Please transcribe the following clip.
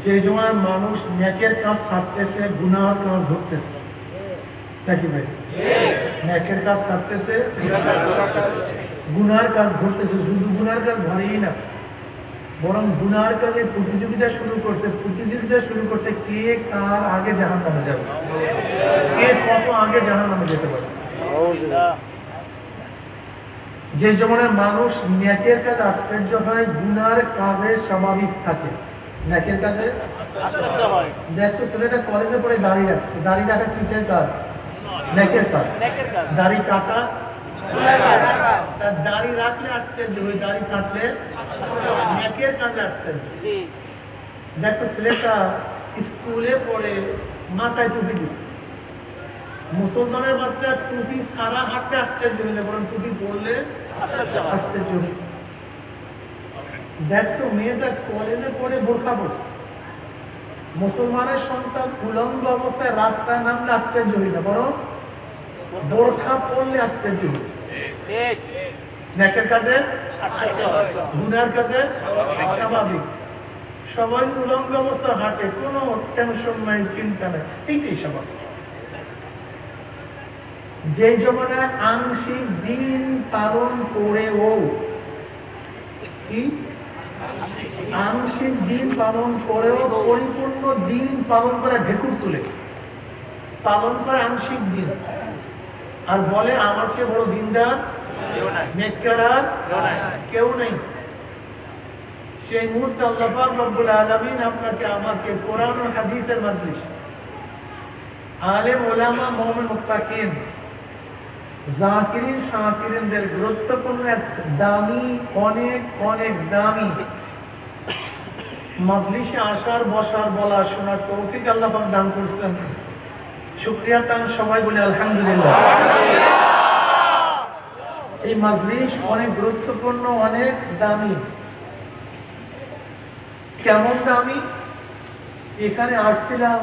যে জমার মানুষ নেকের কাজ ছাড়তেছে, গুনার কাজ ধরতেছে, নাকি ভাই? নেকের কাজ ছাড়তেছে, গুনার কাজ ধরতেছে। শুধু গুনার কাজ ধরেই না, বরং গুনার কাজে প্রতিযোগিতা শুরু করছে কে কার আগে জাহান্নামে যাবে, কে কত আগে জাহান্নামে যেতে পারে। যে জমানায় মানুষ নেকের কাজ আশ্চর্য হয়, গুনার কাজে স্বাভাবিক থাকে। নেকের কাজে দেখছো ছেলেটা কলেজে পড়ে দাড়ি রাখছে, দাড়ি রাখা কিসের কাজ? নেকের কাজ। দাড়ি কাটা, দাড়ি রাখলে আশ্চর্য হয়, দাড়ি কাটলে নেকের কাজে আশ্চর্য। দেখছো ছেলেটা স্কুলে পড়ে মাথায় টুপি দিচ্ছে, মুসলমানের বাচ্চা টুপি সারা হাতে আশ্চর্য হইলে, বরং টুপি পড়লে আশ্চর্য হই। দেখছো মেয়েটা কলেজে পড়ে বোরখা পড়ছে, মুসলমানের সন্তান উলঙ্গ অবস্থায় রাস্তায় নামলে আশ্চর্য হই না, বরং বোরখা পড়লে আশ্চর্য হই। নেকের কাজে, গুনার কাজে স্বাভাবিক। সবাই উলঙ্গ অবস্থা হাঁটে, কোনো টেনশন নাই, চিন্তা নাই, এইটাই স্বাভাবিক। যে জমানায় আংশিক দিন পালন করেও, কি আংশিক দিন পালন করেও পরিপূর্ণ দিন পালন করে ঢেকুর তুলে পালন করে আংশিক দিন, আর বলে আমার চেয়ে বড় দিনদার নেককার আর কেউ নেই। সেই মুহূর্তে আল্লাহ পাক রব্বুল আলামিন আপনাকে আমাকে কোরআন ও হাদিসের মাজলিস, আলেম ওলামা মুমিন মুত্তাকিন জাকিরিন শাকিরিনদের গুরুত্বপূর্ণ এক দামি, অনেক অনেক দামি মাজলিসে আসার, বসার, বলা, শোনার তৌফিক আল্লাহ পাক দান করেছেন। শুকরিয়া তান সবাই বলে আলহামদুলিল্লাহ। এই মাজলিস অনেক গুরুত্বপূর্ণ, অনেক দামি। কেমন দামি? এখানে আসছিলাম